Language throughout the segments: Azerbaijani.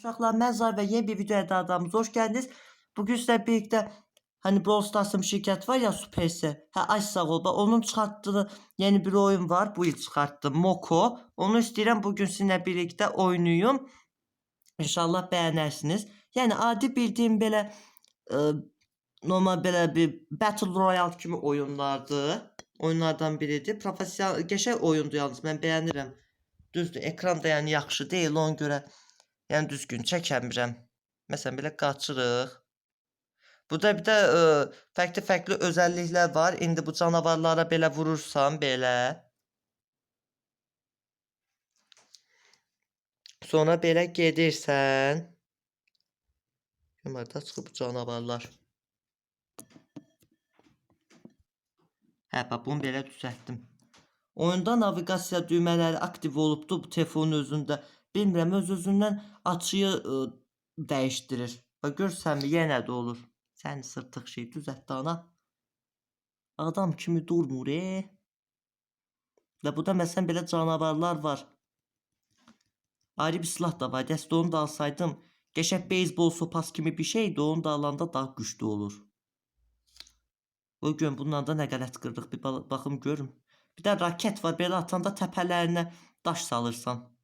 Uşaqlar, mən Zar və yeni bir videoya daha adamız hoş geldiniz. Bugün sizlə birlikdə hani Brawl Stars'ın şirkət var ya, Supercell. Ay sağ ol. Onun çıxartdığı yeni bir oyun var. Bu il çıxartdı. Moko. Onu istəyirəm bugün sizinlə birlikdə oynayım. İnşallah bəyənərsiniz. Yəni adi bildiyim belə normal belə bir Battle Royale kimi oyunlardan biridir. Professional qəşəng oyundur yalnız. Mən bəyənirəm. Düzdür, ekran da yəni yaxşı deyil, ona görə yəni düzgün çəkəmirəm. Məsələn belə qaçırıq. Burada bir də fərqli özəlliklər var. İndi bu canavarlara belə vurursan belə. Sonra belə gedirsən. Yumarda çıxıb canavarlar. Hə, bax bunu belə düzəltdim. Oyunda naviqasiya düymələri aktiv olubdu bu telefonun özündə. Bilmirəm, öz-özündən açıyı dəyişdirir. Bax görsənmi, yenə də olur. Sən sırtıq şey düzəltdi ana. Adam kimi durmur. Və burada məsələn belə canavarlar var. Ayrı bir silah da var. Dəstə onu da alsaydım. Qəşəng beyzbol sopası kimi bir şeydi. Onu da alanda daha güclü olur. Bugün bundan da nə qələt qırdıq. Bir baxım görüm. Bir də raket var. Belə atanda təpələrinə daş salırsan.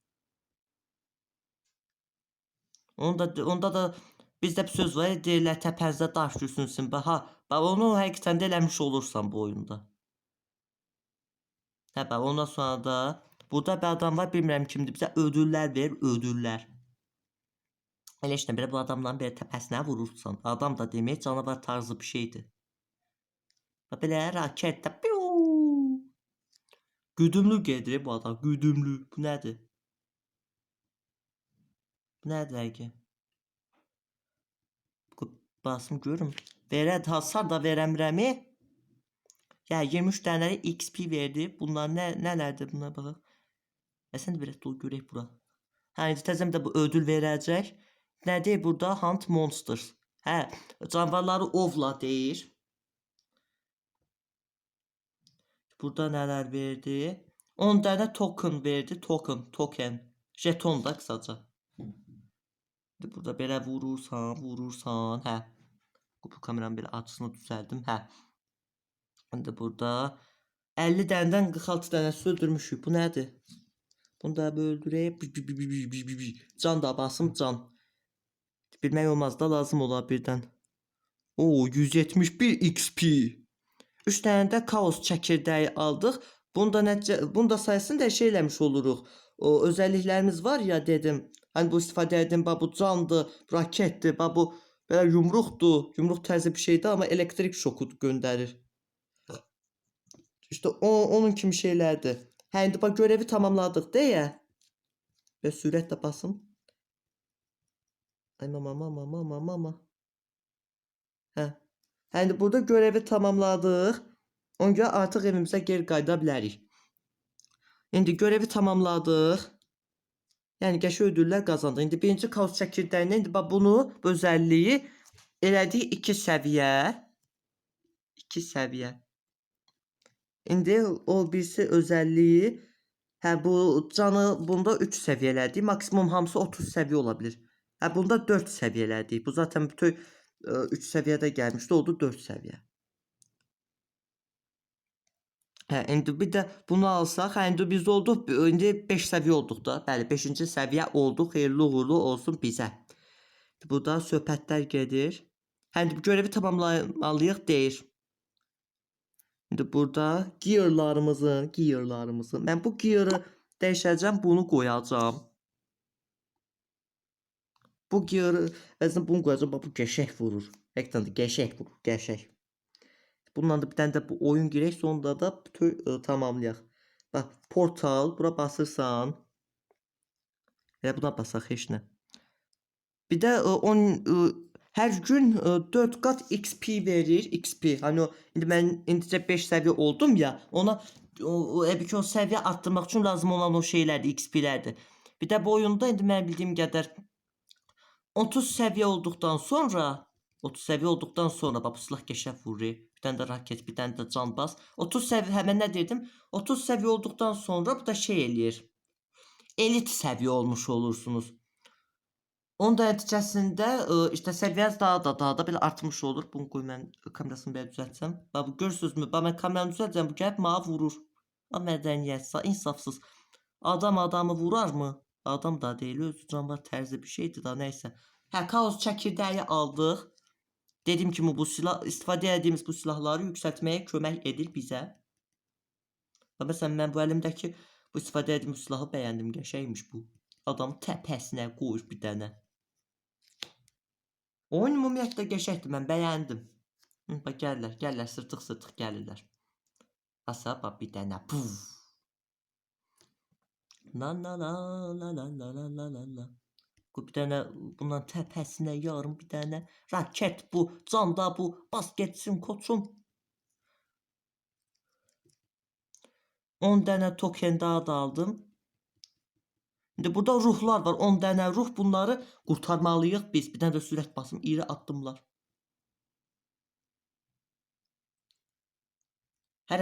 Onda da bizdə bir söz var. Deyirlər təpənizdə daş düşsünsün. Bax onu həqiqətən də eləmiş olursan bu oyunda. Hə, bax ondan sonra da burada bir adam var. Bilmirəm kimdir. Bizə ödüllər verir. Ödüllər. Elə işte belə bu adamların belə təpəsinə vurursan. Adam da demək canavar tarzı bir şeydir. Bax belə raket də. Güdümlü gedir bu adam. Güdümlü. Bu nədir? Bu nədir ki? Basım görüm. Verəd hasar da verəmirəmi? Ya 23 dənə XP verdi. Bunlar nələrdir buna baxaq. Sən də biraz dur görək bura. Hə, indi təzəm də bu ödül verəcək. Nədir burada? Hunt Monsters. Hə, canavarları ovla deyir. Burada nələr verdi? 10 dənə token verdi. Token. Jeton da qısaca. Burada belə vurursan, hə. Bu kameranın belə açısını düzəldim, hə. İndi burada 50 dənədən 46 dənəsi öldürmüşük. Bu nədir? Bunu da öldürək. Can da basım can. Bilmək olmaz da lazım ola birdən. Oo, 171 XP. 3 dənə də kaos çəkirdəyi aldıq. Bunda sayəsində şey eləmiş oluruq. O özəlliklərimiz var ya dedim. Hani bu istifadə edin, bu candır, raketdir, bu belə yumruqdur. Yumruq tərzi bir şeydir, amma elektrik şoku göndərir. İşte onun kimi şeylərdir. Hə, indi bax görevi tamamladıq deyə. Və sürətlə basım. Ay mama. Hə. Hə, indi burada görevi tamamladıq. Ona görə artıq evimizə geri qayıda bilərik. İndi görevi tamamladıq. Yəni qəşəng ödüllər qazandıq. İndi birinci kaos çəkirdəyinə indi bax bunu bu özəlliyi elədik 2 səviyyə. 2 səviyyə. İndi o birisi özəlliyi hə bu canı bunda 3 səviyyələdik. Maksimum hamısı 30 səviyyə ola bilir. Hə bunda 4 səviyyələdik. Bu zaten bütün 3 səviyyədə gəlmişdi. Oldu 4 səviyyə. Hə, indi bir də bunu alsaq, hə, indi biz olduq, indi 5 səviyyə olduq da. Bəli, 5-ci səviyyə olduq, xeyirli uğurlu olsun bizə. Burada söhbətlər gedir. Hə, indi bu görevi tamamlamalıyıq deyir. İndi burada gearlarımızın, mən bu gearı dəyişəcəm, bunu qoyacağım. Bu gearı, əslində bunu qoyacağım, bax bu qəşəng vurur. Həqiqətən də qəşəng vurur, qəşəng. Bundan da bir dənə də bu oyun girək, sonunda da bütün tamamlayaq. Bax, portal, bura basırsan. Elə buna basaq, heç nə. Bir də hər gün 4 qat XP verir, XP. Hani indi mən indicə 5 səviyyə oldum ya, ona o səviyyə arttırmaq üçün lazım olan o şeylərdir, XP-lərdir. Bir də bu oyunda indi mən bildiyim qədər 30 səviyyə olduqdan sonra bax bu silah qəşəng vurur. Bir dənə də raket, bir dənə də can bas. 30 səviyyə, həmən nə dedim? 30 səviyyə olduqdan sonra bu da şey eləyir. Elit səviyyə olmuş olursunuz. Onun da nəticəsində, işte səviyyəniz daha da belə artmış olur. Bunu qoy mən kamerasını belə düzəltsəm. Bax bu görürsünüzmü? Bax mən kameranı düzəltəcəm, bu gəlib mənə vurur. A mədəniyyətsiz, insafsız. Adam adamı vurarmı? Adam da deyil, özü canavar tərzdə bir şeydir da, nəysə. Hə, kaos çəkirdeği aldıq. Dediyim kimi bu silah, istifadə etdiyimiz bu silahları yüksəltməyə kömək edir bizə. Və məsələn mən bu əlimdəki bu istifadə etdiyim silahı bəyəndim, qəşəngmiş bu. Adamın təpəsinə qoyur bir dənə. Oyun ümumiyyətlə qəşəngdir, mən bəyəndim. Bax gəlirlər, sırtıq gəlirlər. Asa bax bir dənə. Puf. La la la la la la la la la la. Bir dənə bundan təpəsinə yarım bir dənə raket bu, canda bu, bas getsin koçum. 10 dənə token daha da aldım. İndi burada ruhlar var, 10 dənə ruh, bunları qurtarmalıyıq biz. Bir dənə də sürət basım, iri addımlar.